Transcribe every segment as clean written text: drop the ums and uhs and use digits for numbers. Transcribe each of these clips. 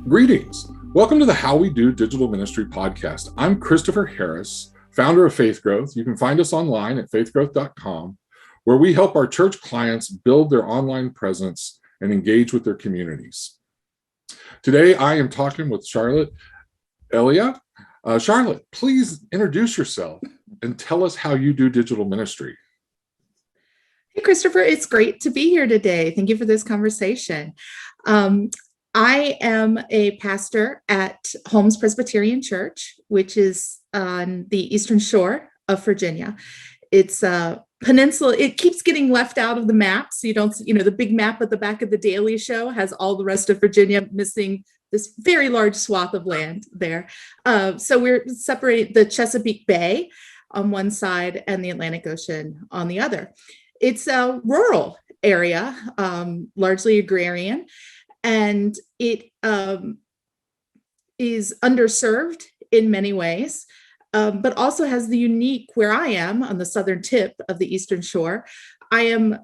Greetings. Welcome to the How We Do Digital Ministry podcast. I'm Christopher Harris, founder of Faith Growth. You can find us online at faithgrowth.com, where we help our church clients build their online presence and engage with their communities. Today, I am talking with Charlotte Elia. Charlotte, please introduce yourself and tell us how you do digital ministry. Hey, Christopher, it's great to be here today. Thank you for this conversation. I am a pastor at Holmes Presbyterian Church, which is on the Eastern Shore of Virginia. It's a peninsula. It keeps getting left out of the map. So the big map at the back of the Daily Show has all the rest of Virginia missing this very large swath of land there. So we're separating the Chesapeake Bay on one side and the Atlantic Ocean on the other. It's a rural area, largely agrarian. And it is underserved in many ways, but also has the unique, where I am on the southern tip of the Eastern Shore, I am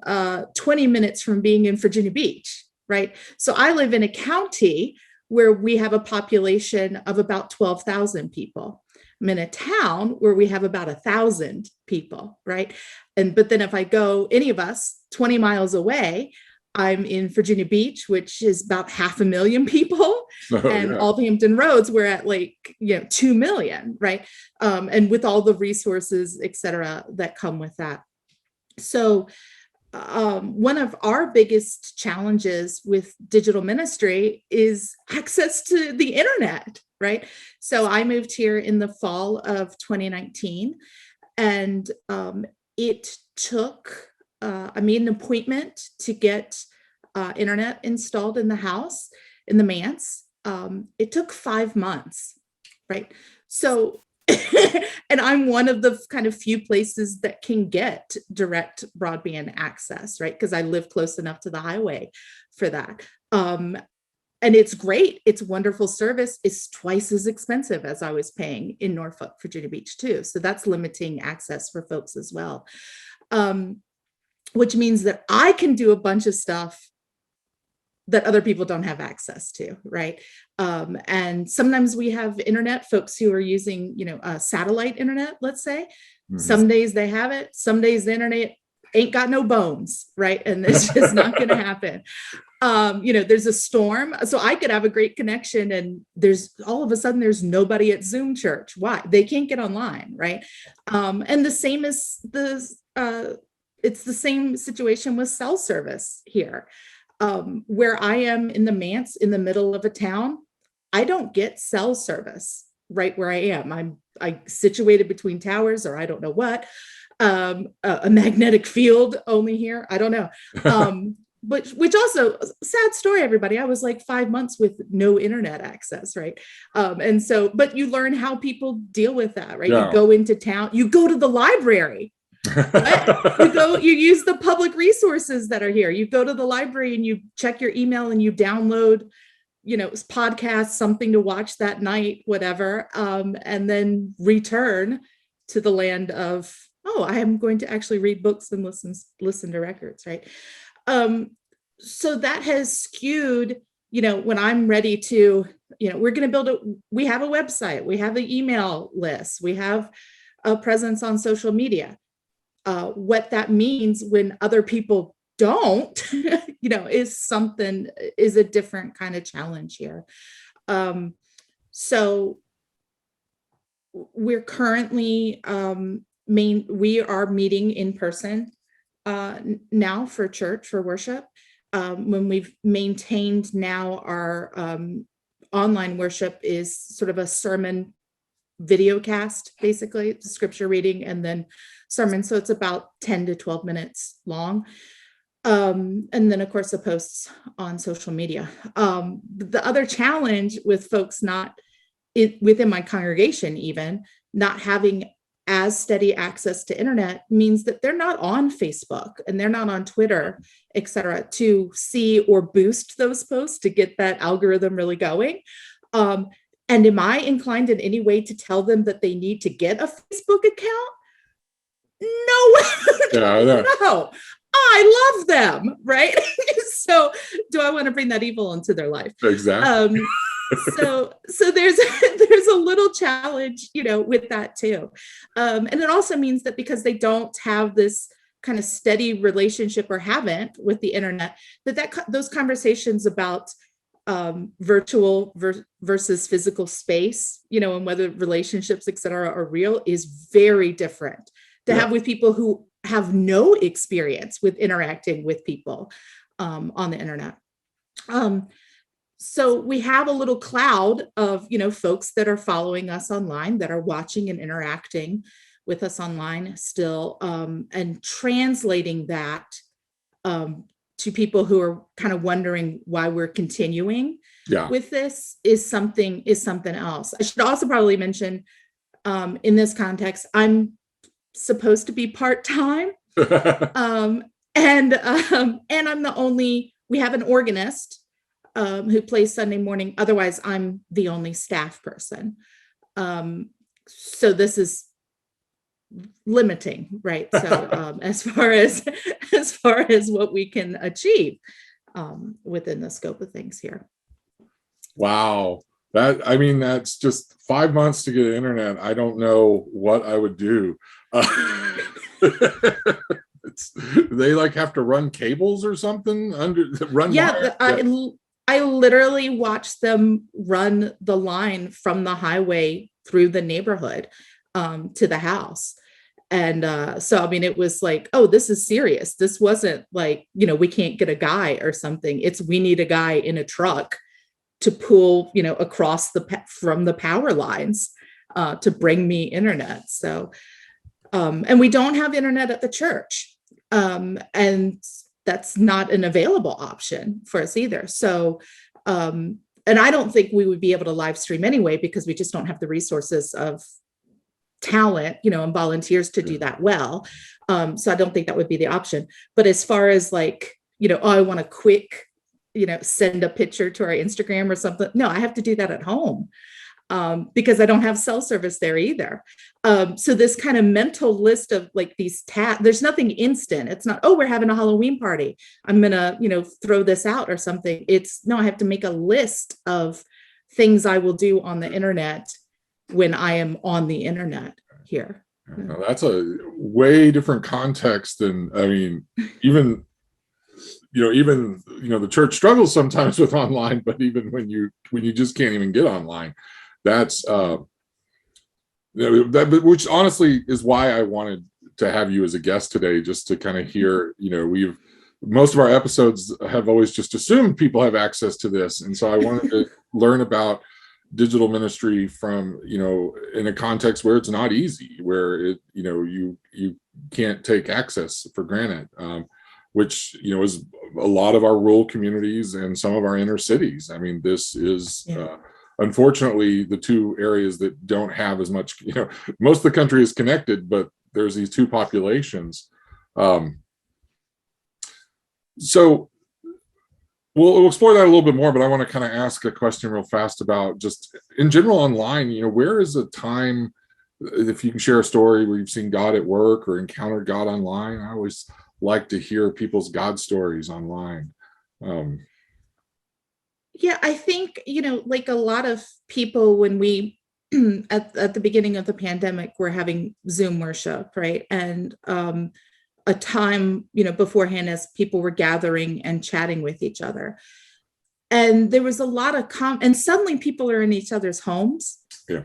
20 minutes from being in Virginia Beach, right? So I live in a county where we have a population of about 12,000 people. I'm in a town where we have about 1,000 people, right? But then if I go, any of us, 20 miles away, I'm in Virginia Beach, which is about 500,000 people, Alphampton Roads, we're at 2 million, right? And with all the resources, et cetera, that come with that. So one of our biggest challenges with digital ministry is access to the internet, right? So I moved here in the fall of 2019, and it took I made an appointment to get internet installed in the house, in the manse. It took 5 months, right? So, and I'm one of the kind of few places that can get direct broadband access, right? Because I live close enough to the highway for that. And it's great. It's wonderful service. It's twice as expensive as I was paying in Norfolk, Virginia Beach too. So that's limiting access for folks as well. Which means that I can do a bunch of stuff that other people don't have access to, right? And sometimes we have internet folks who are using, satellite internet, let's say. Mm-hmm. Some days they have it. Some days the internet ain't got no bones, right? And it's just not going to happen. There's a storm. So I could have a great connection and all of a sudden there's nobody at Zoom church. Why? They can't get online, right? And the same as it's the same situation with cell service here. Where I am in the manse in the middle of a town, I don't get cell service right where I am. I'm situated between towers, or I don't know what, a magnetic field only here. I don't know. But which also, sad story, everybody. I was 5 months with no internet access, right? But you learn how people deal with that, right? Yeah. You go into town, you go to the library. You use the public resources that are here. You go to the library and you check your email and you download, podcasts, something to watch that night, whatever, and then return to the land of, I am going to actually read books and listen to records, right? So that has skewed, when I'm ready to, we're going to we have a website, we have an email list, we have a presence on social media. What that means when other people don't, is a different kind of challenge here. So we're currently, we are meeting in person now for church, for worship. When we've maintained now our online worship is sort of a sermon video cast, basically scripture reading and then sermon. So it's about 10 to 12 minutes long. And then of course the posts on social media. The other challenge with folks within my congregation, even not having as steady access to internet means that they're not on Facebook and they're not on Twitter, et cetera, to see or boost those posts to get that algorithm really going. And am I inclined in any way to tell them that they need to get a Facebook account? No, no. I love them, right? So do I want to bring that evil into their life? Exactly. So there's a little challenge, with that too. And it also means that because they don't have this kind of steady relationship or haven't with the internet, those conversations about virtual versus physical space, and whether relationships, et cetera, are real is very different to have with people who have no experience with interacting with people on the internet. So we have a little cloud of, folks that are following us online, that are watching and interacting with us online still, and translating that to people who are kind of wondering why we're continuing with this is something else. I should also probably mention, in this context, I'm supposed to be part-time, and we have an organist who plays Sunday morning. Otherwise, I'm the only staff person. So this is limiting, right? So as far as what we can achieve within the scope of things here. Wow. That's just 5 months to get internet. I don't know what I would do. They have to run cables or something I literally watched them run the line from the highway through the neighborhood to the house. And so, it was like, oh, this is serious. This wasn't like, we can't get a guy or something. We need a guy in a truck to pull, across from the power lines to bring me internet. So, and we don't have internet at the church. And that's not an available option for us either. So, and I don't think we would be able to live stream anyway, because we just don't have the resources of talent, and volunteers to do that well. So I don't think that would be the option. But as far as I want a quick, send a picture to our Instagram or something. No, I have to do that at home. Because I don't have cell service there either. So this kind of mental list of these tasks, there's nothing instant. It's not, oh, we're having a Halloween party, I'm gonna, throw this out or something. It's no, I have to make a list of things I will do on the internet when I am on the internet here. Now, that's a way different context than, even the church struggles sometimes with online, but even when you just can't even get online, that's which honestly is why I wanted to have you as a guest today, just to kind of hear, most of our episodes have always just assumed people have access to this. And so I wanted to learn about digital ministry from, in a context where it's not easy, where you can't take access for granted, which, is a lot of our rural communities and some of our inner cities. This is, unfortunately, the two areas that don't have as much, most of the country is connected, but there's these two populations. So we'll explore that a little bit more, but I want to kind of ask a question real fast about just in general online, where is a time, if you can share a story where you've seen God at work or encountered God online? I always like to hear people's God stories online. Yeah, I think, like a lot of people, when we, at the beginning of the pandemic, we're having Zoom worship, right? And a time, beforehand, as people were gathering and chatting with each other. And there was a lot of and suddenly people are in each other's homes. Yeah.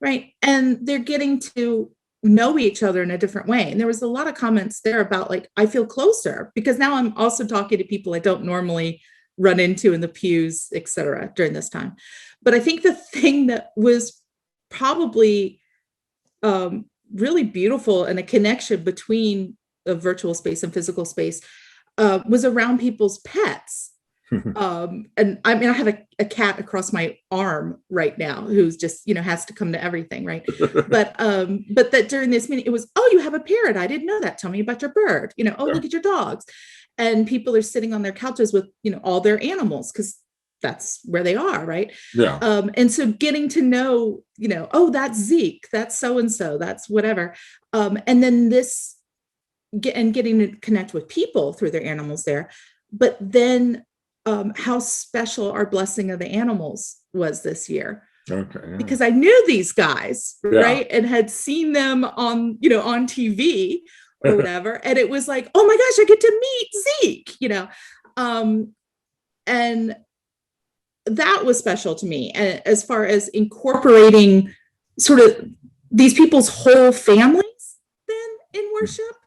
Right. And they're getting to know each other in a different way. And there was a lot of comments there about I feel closer because now I'm also talking to people I don't normally run into in the pews, et cetera, during this time. But I think the thing that was probably really beautiful and a connection between a virtual space and physical space was around people's pets. And I have a cat across my arm right now who's just, has to come to everything. Right. But that during this meeting, it was, oh, you have a parrot. I didn't know that. Tell me about your bird, oh, look at your dogs. And people are sitting on their couches with, all their animals because that's where they are. Right. Yeah. And so getting to know, oh, that's Zeke, that's so-and-so, that's whatever. And then getting to connect with people through their animals there. But then how special our blessing of the animals was this year. Okay. Yeah. Because I knew these guys, right? Yeah. And had seen them on, on TV or whatever. And it was like, oh my gosh, I get to meet Zeke, and that was special to me. And as far as incorporating sort of these people's whole families then in worship,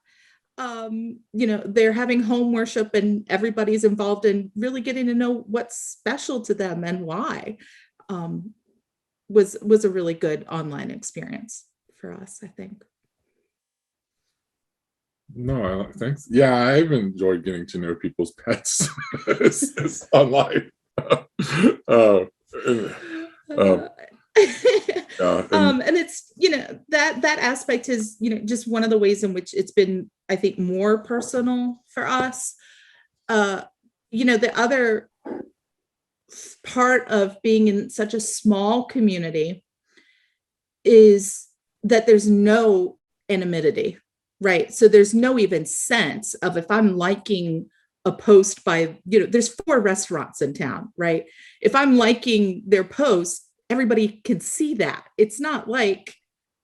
they're having home worship and everybody's involved in really getting to know what's special to them and why, was a really good online experience for us, I think. No, thanks. Yeah, I've enjoyed getting to know people's pets online. And it's that aspect is just one of the ways in which it's been, I think, more personal for us. The other part of being in such a small community is that there's no anonymity, right? So there's no even sense of, if I'm liking a post by, there's 4 restaurants in town, right? If I'm liking their post, everybody can see that. It's not like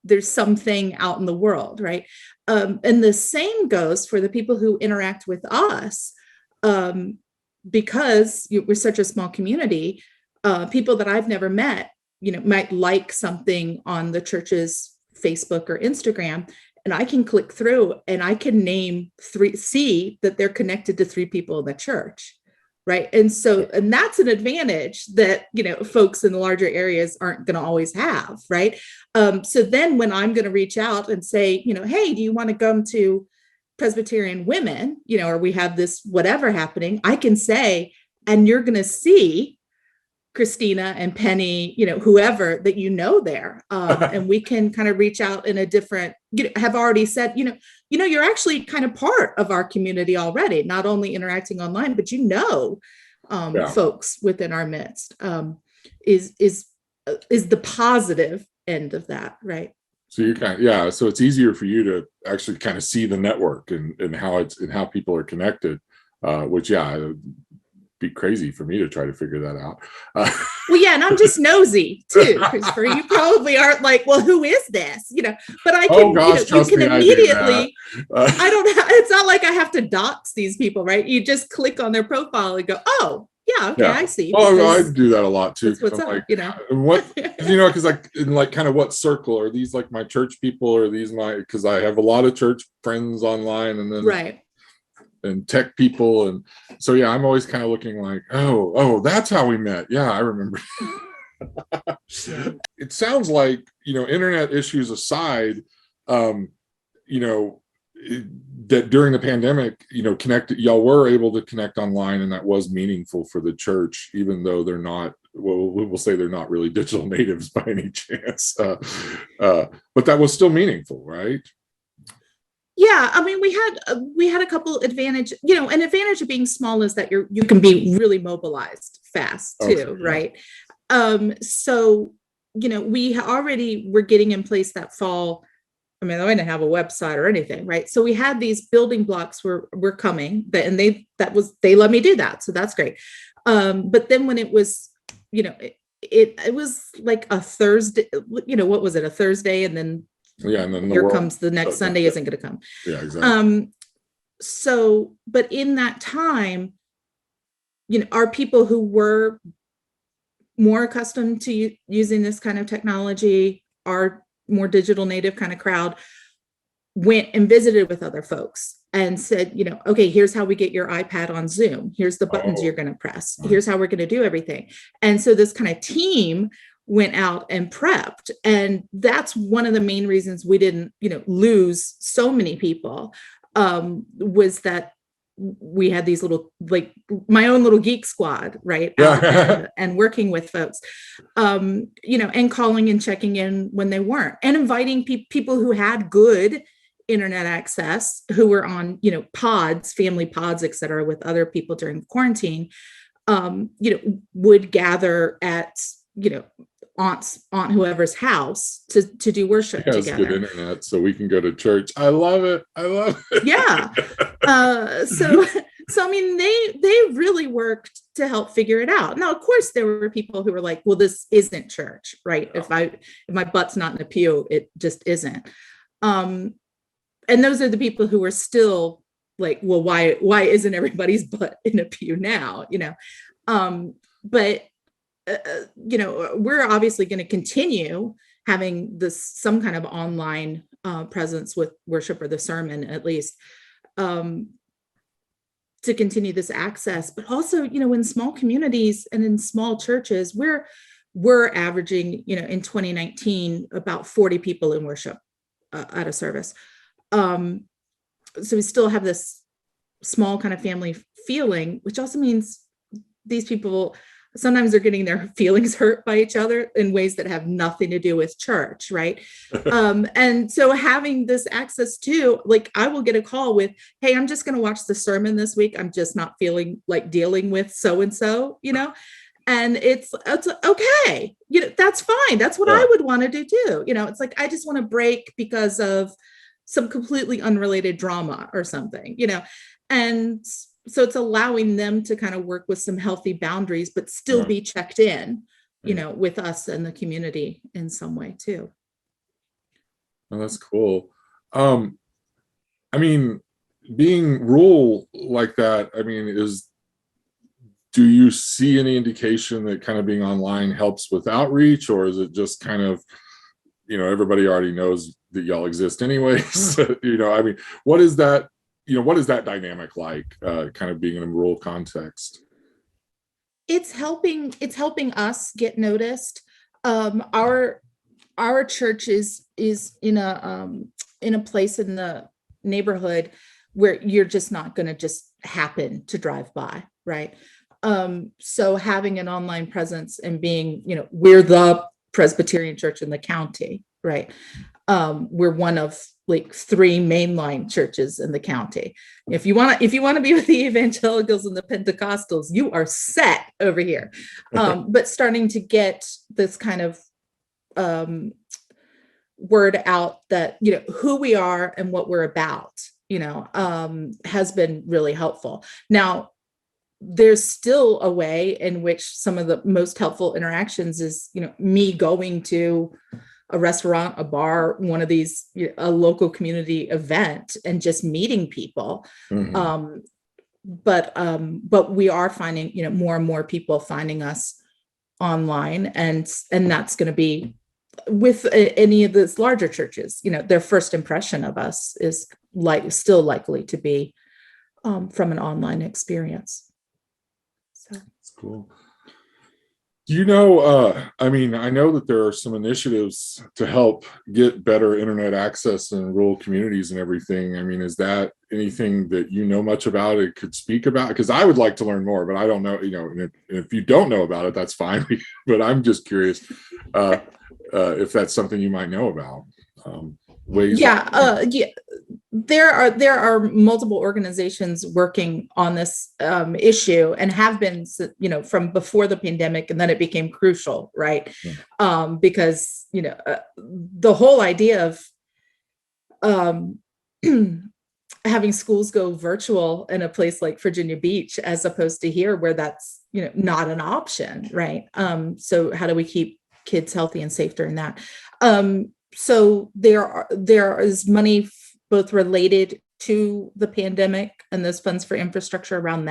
there's something out in the world, right? And the same goes for the people who interact with us, because we're such a small community. People that I've never met, might like something on the church's Facebook or Instagram, and I can click through and I can see that they're connected to 3 people in the church, right? And that's an advantage that, folks in the larger areas aren't going to always have, right? So then when I'm going to reach out and say, hey, do you want to come to Presbyterian women, or we have this whatever happening, I can say, and you're going to see Christina and Penny, whoever that there, and we can kind of reach out in a different, have already said, you're actually kind of part of our community already, not only interacting online, but folks within our midst, is the positive end of that, right? So you so it's easier for you to actually kind of see the network and how people are connected, which it'd be crazy for me to try to figure that out. And I'm just nosy too, Christopher. You probably aren't like, well, who is this? But I can, you can immediately, I don't have, it's not like I have to dox these people, right? You just click on their profile and go, oh, yeah, okay, I see. Oh, I do that a lot too. What's up, like, what, because in kind of what circle are these, like my church people, or these because I have a lot of church friends online, and then right. And tech people, and so I'm always kind of looking like, oh, that's how we met. Yeah, I remember. It sounds like, internet issues aside, that during the pandemic, y'all were able to connect online, and that was meaningful for the church, even though they're not, we'll say they're not really digital natives by any chance, but that was still meaningful, right? Yeah, I mean, we had a couple advantage. An advantage of being small is that you can be really mobilized fast too, okay, right? So we already were getting in place that fall. I mean, I didn't have a website or anything, right? So we had these building blocks were coming, and they let me do that, so that's great. But then when it was, it was like a Thursday. What was it? A Thursday, and then. And then here comes the next Sunday isn't going to come. Yeah, exactly. So, but in that time, our people who were more accustomed to using this kind of technology, our more digital native kind of crowd, went and visited with other folks and said, okay, here's how we get your iPad on Zoom. Here's the buttons you're going to press. Here's how we're going to do everything. And so this kind of team went out and prepped. And that's one of the main reasons we didn't, lose so many people, was that we had these little, like my own little Geek Squad, right? And working with folks, and calling and checking in when they weren't, and inviting people who had good internet access, who were on, pods, family pods, et cetera, with other people during quarantine, would gather at, aunt whoever's house to do worship together. Good internet, so we can go to church. I love it. Yeah. So So, I mean, they really worked to help figure it out. Now, of course, there were people who were like, well, this isn't church, right? If my butt's not in a pew, it just isn't. And those are the people who are still like, well, why isn't everybody's butt in a pew now? But we're obviously going to continue having some kind of online presence with worship or the sermon, at least, to continue this access. But also, in small communities and in small churches, we're averaging, in 2019, about 40 people in worship at a service. So we still have this small kind of family feeling, which also means these people sometimes they're getting their feelings hurt by each other in ways that have nothing to do with church, right? And so having this access to, like, I will get a call with, hey, I'm just going to watch the sermon this week. I'm just not feeling like dealing with so-and-so, and it's okay. That's fine. That's what I would want to do too. It's like, I just want to break because of some completely unrelated drama or something, and so it's allowing them to kind of work with some healthy boundaries, but still be checked in, with us and the community in some way too. Oh, that's cool. I mean, being rural like that, I mean, do you see any indication that kind of being online helps with outreach, or is it just kind of, everybody already knows that y'all exist anyways? I mean, what is that dynamic like, kind of being in a rural context? It's helping us get noticed. Our church is in a place in the neighborhood where you're just not going to just happen to drive by, right? So having an online presence and being, we're the Presbyterian church in the county, right? We're one of like 3 mainline churches in the county. If you want to be with the evangelicals and the Pentecostals, you are set over here. But starting to get this kind of word out that, who we are and what we're about, has been really helpful. Now, there's still a way in which some of the most helpful interactions is, me going to a restaurant, a bar, one of these, a local community event, and just meeting people. Mm-hmm. But we are finding, more and more people finding us online, and that's going to be with any of those larger churches. Their first impression of us is still likely to be from an online experience. So that's cool. I mean, I know that there are some initiatives to help get better internet access in rural communities and everything. I mean, is that anything that you know much about it, could speak about? Because I would like to learn more, but I don't know, and if you don't know about it, that's fine. But I'm just curious if that's something you might know about. Ways. Yeah. There are multiple organizations working on this issue, and have been, from before the pandemic, and then it became crucial, right? Yeah. Because the whole idea of having schools go virtual in a place like Virginia Beach, as opposed to here, where that's not an option, right? So how do we keep kids healthy and safe during that? So there is money both related to the pandemic and those funds for infrastructure around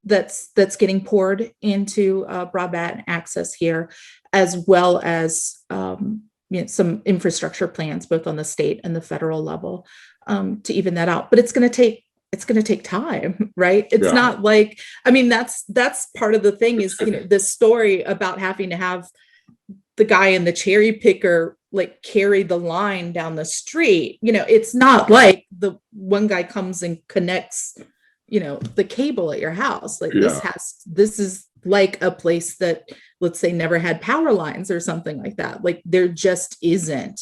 that's getting poured into broadband access here, as well as some infrastructure plans both on the state and the federal level to even that out. But it's going to take time, right? It's not like, I mean, that's part of the thing is, this story about having to have the guy in the cherry picker like carry the line down the street. It's not like the one guy comes and connects, the cable at your house. Like this is like a place that, let's say, never had power lines or something like that. Like there just isn't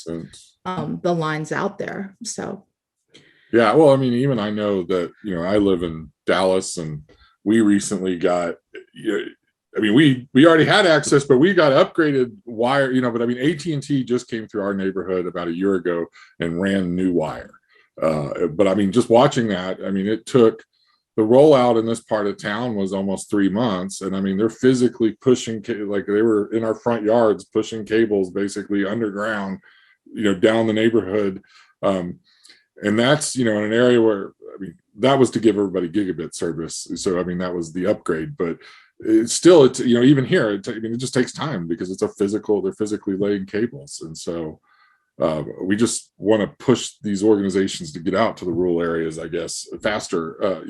the lines out there. So yeah, well, I mean, even I know that, I live in Dallas, and we recently got, I mean, we already had access, but we got upgraded wire, but I mean, AT&T just came through our neighborhood about a year ago and ran new wire. But I mean, just watching that, I mean, it took the rollout in this part of town was almost 3 months. And I mean, they're physically pushing, like they were in our front yards, pushing cables basically underground, down the neighborhood. And that's, in an area where, I mean, that was to give everybody gigabit service. So, I mean, that was the upgrade, but it's even here, it just takes time because they're physically laying cables. And so we just want to push these organizations to get out to the rural areas, I guess, faster,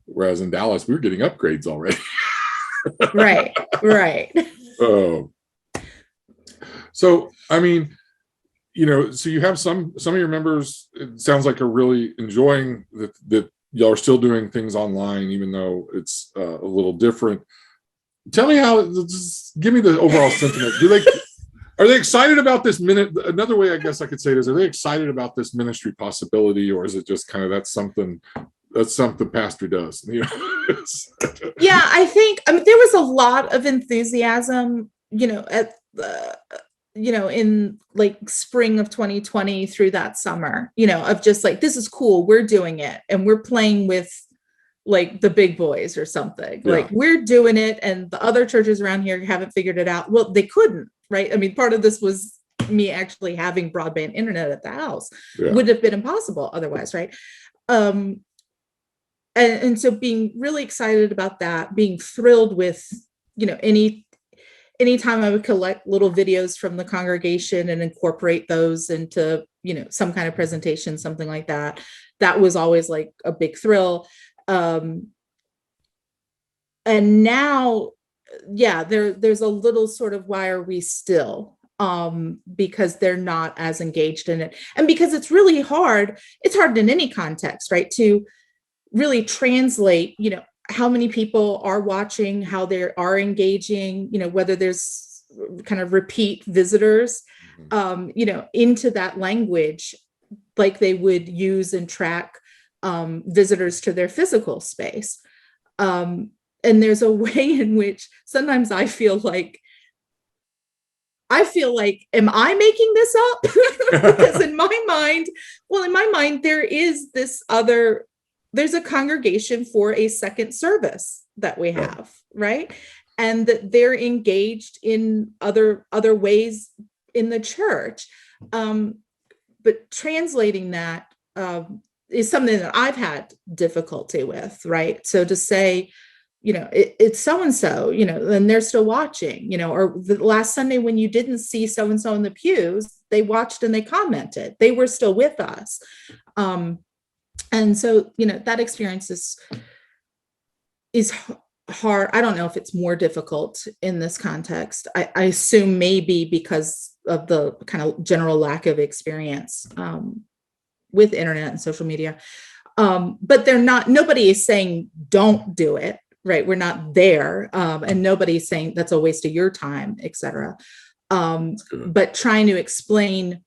whereas in Dallas, we were getting upgrades already. Right. Oh. So, I mean, so you have some of your members, it sounds like, are really enjoying that y'all are still doing things online, even though it's a little different. Tell me just give me the overall sentiment. Are they excited about this another way I guess I could say it is, are they excited about this ministry possibility, or is it just kind of that's something pastor does? Yeah, I think, there was a lot of enthusiasm, at the, in like spring of 2020 through that summer, of just like, this is cool, we're doing it, and we're playing with like the big boys or something. Yeah. Like, we're doing it, and the other churches around here haven't figured it out. Well, they couldn't, right? I mean, part of this was me actually having broadband internet at the house. Yeah. Would have been impossible otherwise, right? And so being really excited about that, being thrilled with, anytime I would collect little videos from the congregation and incorporate those into, some kind of presentation, something like that, that was always like a big thrill. And now, yeah, there's a little sort of, why are we still? Because they're not as engaged in it. And because it's really hard, it's hard in any context, right? To really translate, how many people are watching, how they are engaging, whether there's kind of repeat visitors, into that language, like they would use and track visitors to their physical space. And there's a way in which sometimes I feel like, am I making this up? Because in my mind, there's a congregation for a second service that we have, right? And that they're engaged in other ways in the church. But translating that is something that I've had difficulty with, right? So to say, it's so-and-so, and they're still watching, or the last Sunday when you didn't see so-and-so in the pews, they watched and they commented, they were still with us. And so, that experience is hard. I don't know if it's more difficult in this context. I assume maybe because of the kind of general lack of experience with internet and social media. But nobody is saying don't do it, right? We're not there. And nobody's saying that's a waste of your time, et cetera. But trying to explain,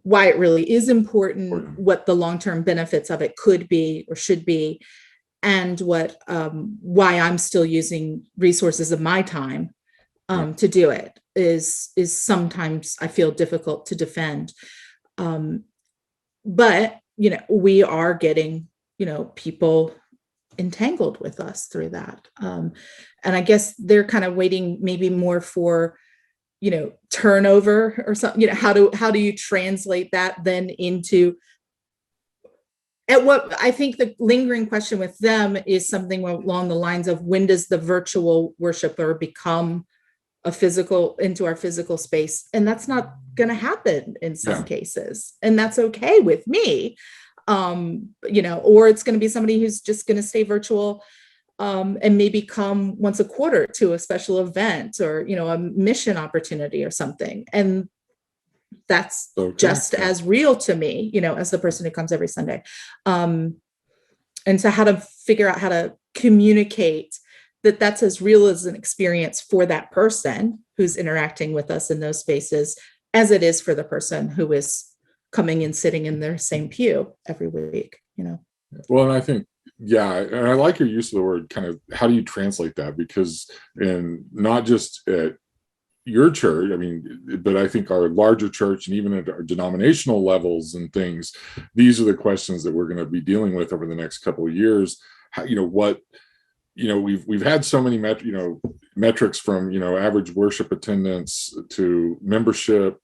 why it really is important, what the long-term benefits of it could be or should be, and why I'm still using resources of my time to do it is sometimes I feel difficult to defend. But we are getting people entangled with us through that, and I guess they're kind of waiting maybe more for turnover or something. How do you translate that then into, at what I think the lingering question with them is something along the lines of, when does the virtual worshiper become into our physical space? And that's not going to happen in some cases, and that's okay with me. Or it's going to be somebody who's just going to stay virtual and maybe come once a quarter to a special event or, a mission opportunity or something. And that's just as real to me, as the person who comes every Sunday. And so how to figure out how to communicate that that's as real as an experience for that person who's interacting with us in those spaces as it is for the person who is coming and sitting in their same pew every week, Well, and I think, and I like your use of the word kind of, how do you translate that? Because, and not just at, your church, I mean, but I think our larger church and even at our denominational levels and things, these are the questions that we're going to be dealing with over the next couple of years. How, we've had so many metrics from, average worship attendance to membership,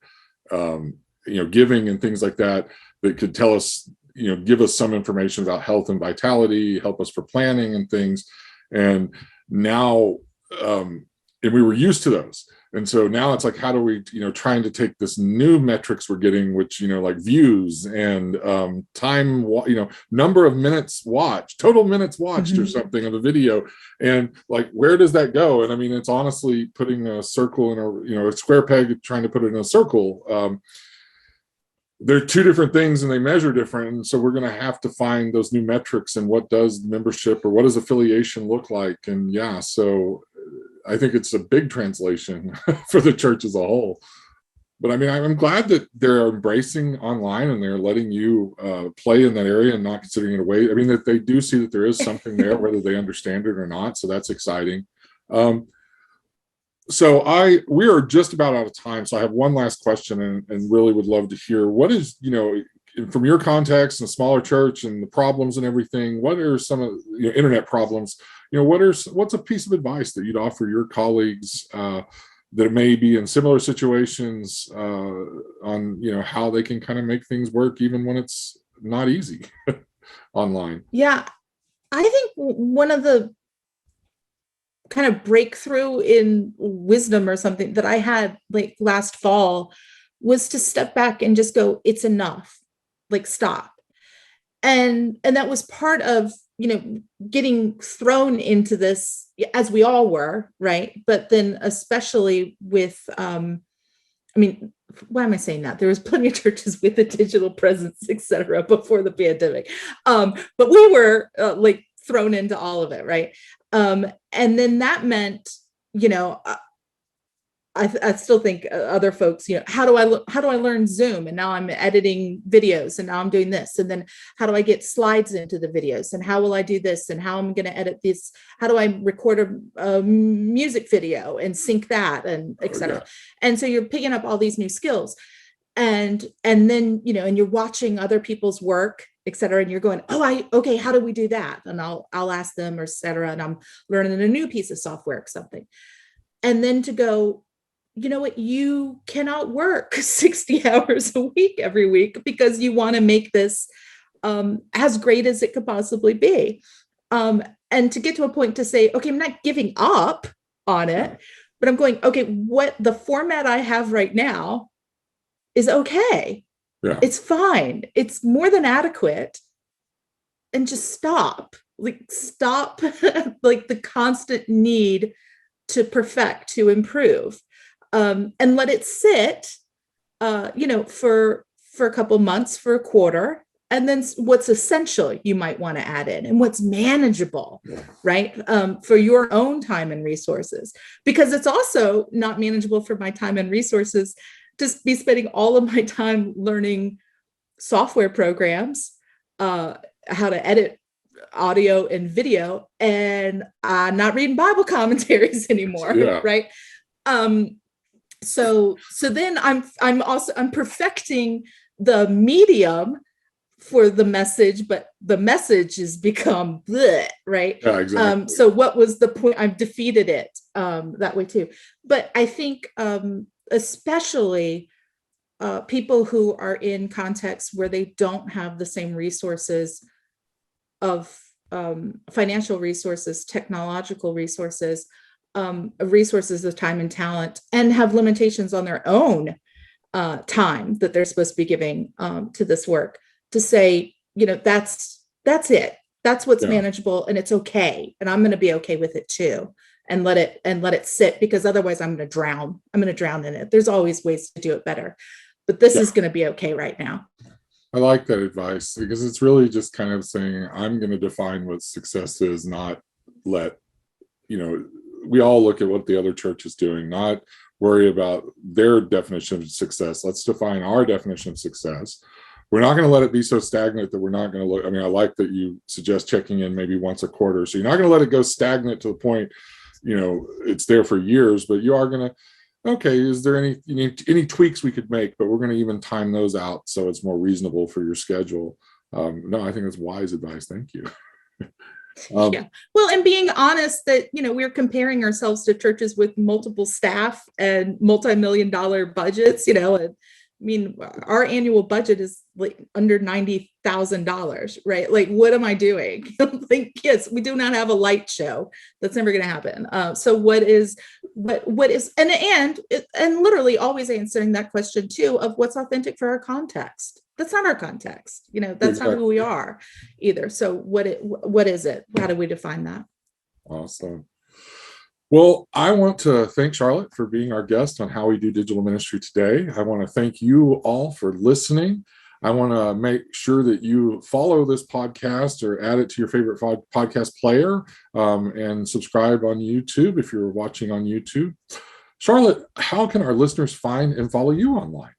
giving and things like that could tell us, give us some information about health and vitality, help us for planning and things. And now, and we were used to those. And so now it's like, how do we, trying to take this new metrics we're getting, which, like views and time, number of minutes watched, total minutes watched or something of a video. And like, where does that go? And I mean, it's honestly putting a circle in a square peg, trying to put it in a circle. They're two different things and they measure different. And so we're going to have to find those new metrics and what does membership or what does affiliation look like? And so I think it's a big translation for the church as a whole. But I mean, I'm glad that they're embracing online and they're letting you play in that area and not considering it away. I mean, that they do see that there is something there, whether they understand it or not. So that's exciting. So we are just about out of time. So I have one last question and really would love to hear what is, from your context and smaller church and the problems and everything, what are some of internet problems? What's a piece of advice that you'd offer your colleagues that may be in similar situations on, how they can kind of make things work even when it's not easy online? Yeah, I think one of the kind of breakthrough in wisdom or something that I had like last fall was to step back and just go, it's enough, like stop. And that was part of, getting thrown into this, as we all were, right? But then especially with, why am I saying that? There was plenty of churches with a digital presence, et cetera, before the pandemic. But we were like thrown into all of it, right? And then that meant, I still think other folks, how do I learn Zoom? And now I'm editing videos and now I'm doing this. And then how do I get slides into the videos? And how will I do this? And how I'm going to edit this? How do I record a music video and sync that and et cetera? Yeah. And so you're picking up all these new skills and then, and you're watching other people's work, et cetera. And you're going, okay, how do we do that? And I'll ask them or et cetera. And I'm learning a new piece of software or something. And then to go, you know what, you cannot work 60 hours a week every week because you want to make this as great as it could possibly be. And to get to a point to say, okay, I'm not giving up on it, but I'm going, okay, what the format I have right now is okay. Yeah. It's fine. It's more than adequate. And just stop like the constant need to perfect, to improve. And let it sit, for a couple months, for a quarter, and then what's essential you might want to add in and what's manageable, right? For your own time and resources, because it's also not manageable for my time and resources to be spending all of my time learning software programs, how to edit audio and video, and not reading Bible commentaries anymore, right? So then I'm perfecting the medium for the message, but the message has become bleh, right? Yeah, exactly. So what was the point? I've defeated it that way too. But I think especially people who are in contexts where they don't have the same resources of financial resources, technological resources, resources of time and talent, and have limitations on their own time that they're supposed to be giving to this work, to say, that's it. That's what's manageable, and it's okay. And I'm going to be okay with it too, and let it sit, because otherwise I'm going to drown. I'm going to drown in it. There's always ways to do it better, but this is going to be okay right now. I like that advice, because it's really just kind of saying, I'm going to define what success is, not let, we all look at what the other church is doing, not worry about their definition of success. Let's define our definition of success. We're not going to let it be so stagnant that we're not going to look. I mean, I like that you suggest checking in maybe once a quarter. So you're not going to let it go stagnant to the point, it's there for years, but you are going to, okay, is there any tweaks we could make? But we're going to even time those out so it's more reasonable for your schedule. No, I think that's wise advice. Thank you. Yeah. Well, and being honest that, we're comparing ourselves to churches with multiple staff and multi-million-dollar budgets, our annual budget is like under $90,000, right? Like, what am I doing? Like, yes, we do not have a light show. That's never going to happen. So what is, and literally always answering that question too, of what's authentic for our context. That's not our context. That's exactly. Not who we are either. So what is it? How do we define that? Awesome. Well, I want to thank Charlotte for being our guest on How We Do Digital Ministry today. I want to thank you all for listening. I want to make sure that you follow this podcast or add it to your favorite podcast player, and subscribe on YouTube if you're watching on YouTube. Charlotte, how can our listeners find and follow you online?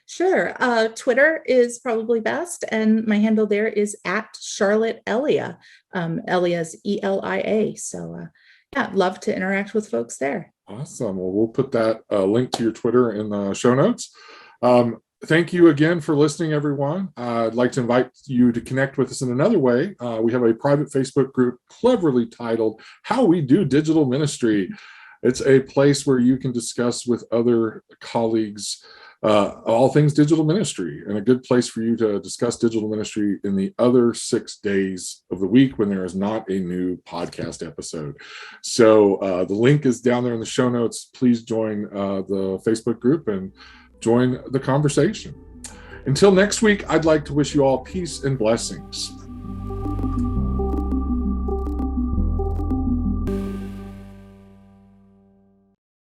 Sure. Twitter is probably best. And my handle there is at Charlotte Elia. Elia's Elia. So yeah, love to interact with folks there. Awesome. Well, we'll put that link to your Twitter in the show notes. Thank you again for listening, everyone. I'd like to invite you to connect with us in another way. We have a private Facebook group cleverly titled How We Do Digital Ministry. It's a place where you can discuss with other colleagues all things digital ministry, and a good place for you to discuss digital ministry in the other 6 days of the week when there is not a new podcast episode. So the link is down there in the show notes. Please join the Facebook group and join the conversation. Until next week, I'd like to wish you all peace and blessings.